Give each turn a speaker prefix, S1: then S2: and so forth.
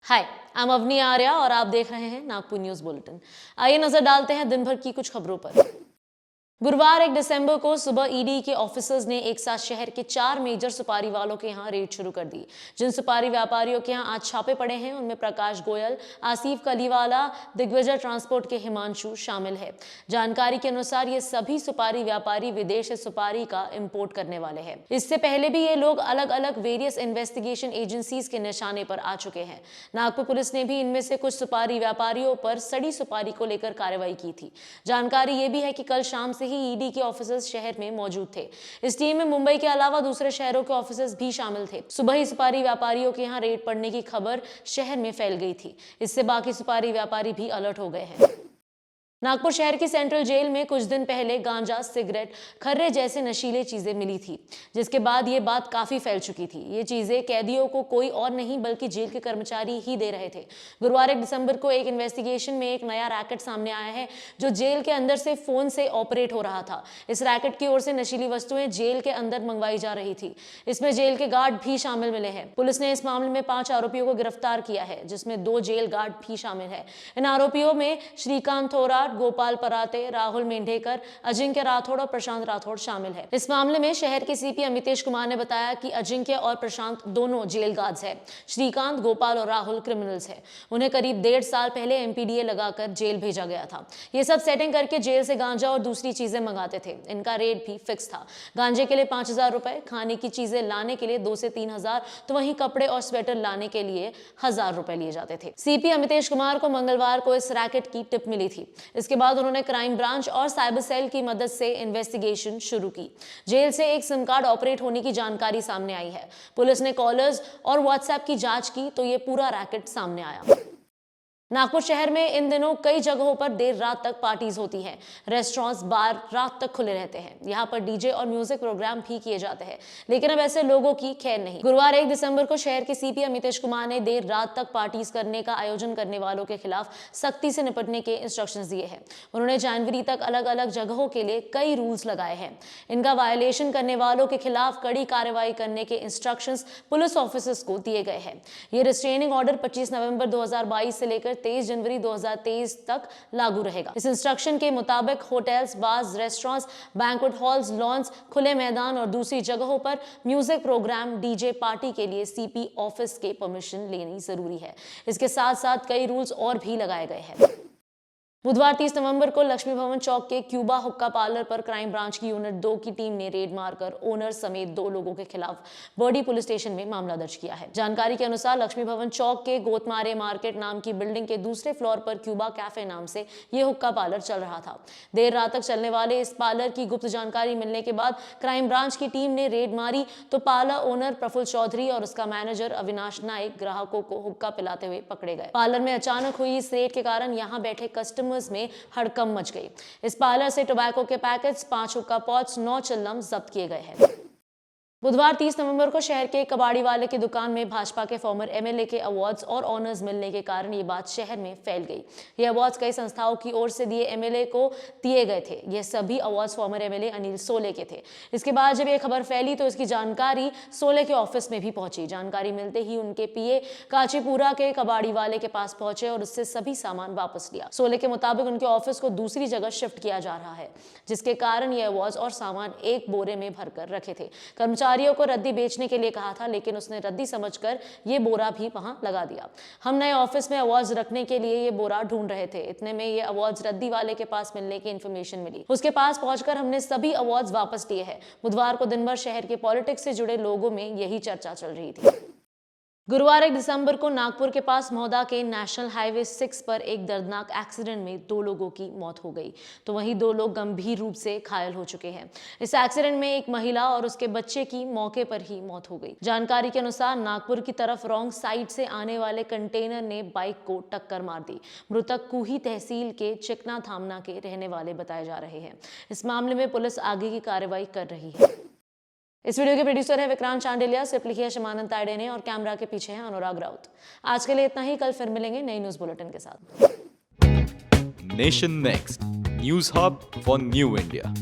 S1: Hi, I am Avni Arya और आप देख रहे हैं नागपुर न्यूज बुलेटिन। आइए नजर डालते हैं दिन भर की कुछ खबरों पर। गुरुवार 1 दिसंबर को सुबह ईडी के ऑफिसर्स ने एक साथ शहर के 4 मेजर सुपारी वालों के यहां रेड शुरू कर दी। जिन सुपारी व्यापारियों के यहां आज छापे पड़े हैं उनमें प्रकाश गोयल, आसिफ कलीवाला, दिग्विजय ट्रांसपोर्ट के हिमांशु शामिल है। जानकारी के अनुसार ये सभी सुपारी व्यापारी विदेश से सुपारी का इंपोर्ट करने वाले हैं। इससे पहले भी ये लोग अलग अलग वेरियस इन्वेस्टिगेशन एजेंसीज के निशाने पर आ चुके हैं। नागपुर पुलिस ने भी इनमें से कुछ सुपारी व्यापारियों पर सड़ी सुपारी को लेकर कार्रवाई की थी। जानकारी ये भी है कि कल शाम से ही ईडी के ऑफिसर्स शहर में मौजूद थे। इस टीम में मुंबई के अलावा दूसरे शहरों के ऑफिसर्स भी शामिल थे। सुबह ही सुपारी व्यापारियों के यहां रेड पड़ने की खबर शहर में फैल गई थी। इससे बाकी सुपारी व्यापारी भी अलर्ट हो गए हैं। नागपुर शहर की सेंट्रल जेल में कुछ दिन पहले गांजा, सिगरेट, खर्रे जैसे नशीले चीजें मिली थी, जिसके बाद ये बात काफी फैल चुकी थी। ये चीजें कैदियों को कोई और नहीं बल्कि जेल के कर्मचारी ही दे रहे थे। गुरुवार 1 दिसंबर को एक इन्वेस्टिगेशन में एक नया रैकेट सामने आया है जो जेल के अंदर से फोन से ऑपरेट हो रहा था। इस रैकेट की ओर से नशीली वस्तुएं जेल के अंदर मंगवाई जा रही थी। इसमें जेल के गार्ड भी शामिल मिले हैं। पुलिस ने इस मामले में 5 आरोपियों को गिरफ्तार किया है, जिसमें 2 जेल गार्ड भी शामिल है। इन आरोपियों में श्रीकांत थोराट, गोपाल पराते, राहुल मेंढेकर, अजिंक्य राठौड़ और प्रशांत राठौड़ शामिल है। इस मामले में शहर के सीपी अमितेश कुमार ने बताया कि अजिंक्य और प्रशांत दोनों जेल गार्ड्स हैं। श्रीकांत, गोपाल और राहुल क्रिमिनल्स हैं। उन्हें करीब 1.5 साल पहले एमपीडीए लगाकर जेल भेजा गया था। ये सब सेटिंग करके जेल से गांजा और दूसरी चीजें मंगाते थे। इनका रेट भी फिक्स था। गांजे के लिए 5,000 रुपए, खाने की चीजें लाने के लिए 2 से 3,000, तो वहीं कपड़े और स्वेटर लाने के लिए 1,000 रुपए लिए जाते थे। सीपी अमितेश कुमार को मंगलवार को इस रैकेट की टिप मिली थी। इसके बाद उन्होंने क्राइम ब्रांच और साइबर सेल की मदद से इन्वेस्टिगेशन शुरू की। जेल से एक सिम कार्ड ऑपरेट होने की जानकारी सामने आई है। पुलिस ने कॉलर्स और व्हाट्सएप की जांच की तो ये पूरा रैकेट सामने आया। नागपुर शहर में इन दिनों कई जगहों पर देर रात तक पार्टीज होती हैं। रेस्टोरेंट्स, बार रात तक खुले रहते हैं। यहाँ पर डीजे और म्यूजिक प्रोग्राम भी किए जाते हैं, लेकिन अब ऐसे लोगों की खैर नहीं। गुरुवार 1 दिसंबर को शहर के सीपी अमितेश कुमार ने देर रात तक पार्टीज करने का आयोजन करने वालों के खिलाफ सख्ती से निपटने के इंस्ट्रक्शंस दिए हैं। उन्होंने जनवरी तक अलग अलग जगहों के लिए कई रूल्स लगाए हैं। इनका वायलेशन करने वालों के खिलाफ कड़ी कार्रवाई करने के इंस्ट्रक्शंस पुलिस ऑफिसर्स को दिए गए हैं। ये रिस्ट्रेनिंग ऑर्डर 25 नवंबर 2022 से लेकर 23 जनवरी 2023 तक लागू रहेगा। इस इंस्ट्रक्शन के मुताबिक hotels, bars, restaurants, banquet halls, lawns, खुले मैदान और दूसरी जगहों पर म्यूजिक प्रोग्राम, डीजे पार्टी के लिए सीपी ऑफिस के परमिशन लेनी जरूरी है। इसके साथ साथ कई रूल्स और भी लगाए गए हैं। बुधवार 30 नवंबर को लक्ष्मी भवन चौक के क्यूबा हुक्का पार्लर पर क्राइम ब्रांच की यूनिट 2 की टीम ने रेड मारकर ओनर समेत 2 लोगों के खिलाफ बर्डी पुलिस स्टेशन में मामला दर्ज किया है। जानकारी के अनुसार लक्ष्मी भवन चौक के गोतमारे मार्केट नाम की बिल्डिंग के दूसरे फ्लोर पर क्यूबा कैफे नाम से यह हुक्का पार्लर चल रहा था। देर रात तक चलने वाले इस पार्लर की गुप्त जानकारी मिलने के बाद क्राइम ब्रांच की टीम ने रेड मारी तो पार्लर ओनर प्रफुल्ल चौधरी और उसका मैनेजर अविनाश नाइक ग्राहकों को हुक्का पिलाते हुए पकड़े गए। पार्लर में अचानक हुई इस रेड के कारण यहाँ बैठे कस्टमर में हड़कंप मच गई। इस पार्लर से टोबैको के पैकेट्स, 5 हुक्का पॉट्स, 9 चिल्लम जब्त किए गए हैं। बुधवार 30 नवंबर को शहर के कबाड़ी वाले की दुकान में भाजपा के फॉर्मर एमएलए के अवार्ड्स और ऑनर्स मिलने के कारण ये बात शहर में फैल गई। ये अवार्ड्स कई संस्थाओं की ओर से दिए एमएलए को दिए गए थे। ये सभी awards farmer MLA Anil Sole के थे। इसके बाद जब ये खबर फैली तो इसकी जानकारी सोले के ऑफिस में भी पहुंची। जानकारी मिलते ही उनके पीए काचीपुरा के कबाड़ी वाले के पास पहुंचे और उससे सभी सामान वापस लिया। सोले के मुताबिक उनके ऑफिस को दूसरी जगह शिफ्ट किया जा रहा है, जिसके कारण ये अवार्ड्स और सामान एक बोरे में भरकर रखे थे। कर्मचारियों को रद्दी बेचने के लिए कहा था, लेकिन उसने रद्दी समझकर ये बोरा भी वहां लगा दिया। हम नए ऑफिस में अवार्ड्स रखने के लिए ये बोरा ढूंढ रहे थे। इतने में ये अवार्ड्स रद्दी वाले के पास मिलने की इंफॉर्मेशन मिली। उसके पास पहुंचकर हमने सभी अवार्ड्स वापस लिए हैं। बुधवार को दिन भर शहर के पॉलिटिक्स से जुड़े लोगों में यही चर्चा चल रही थी। गुरुवार 1 दिसंबर को नागपुर के पास मौदा के नेशनल हाईवे 6 पर एक दर्दनाक एक्सीडेंट में 2 लोगों की मौत हो गई, तो वहीं 2 लोग गंभीर रूप से घायल हो चुके हैं। इस एक्सीडेंट में एक महिला और उसके बच्चे की मौके पर ही मौत हो गई। जानकारी के अनुसार नागपुर की तरफ रॉन्ग साइड से आने वाले कंटेनर ने बाइक को टक्कर मार दी। मृतक कुही तहसील के चिकना थामना के रहने वाले बताए जा रहे हैं। इस मामले में पुलिस आगे की कार्रवाई कर रही है। इस वीडियो के प्रोड्यूसर है विक्रांत चांडिलिया, स्क्रिप्ट लिखी है शमानंद तायडे ने और कैमरा के पीछे है अनुराग राउत। आज के लिए इतना ही। कल फिर मिलेंगे नई न्यूज बुलेटिन के साथ।
S2: Nation next news hub for new India.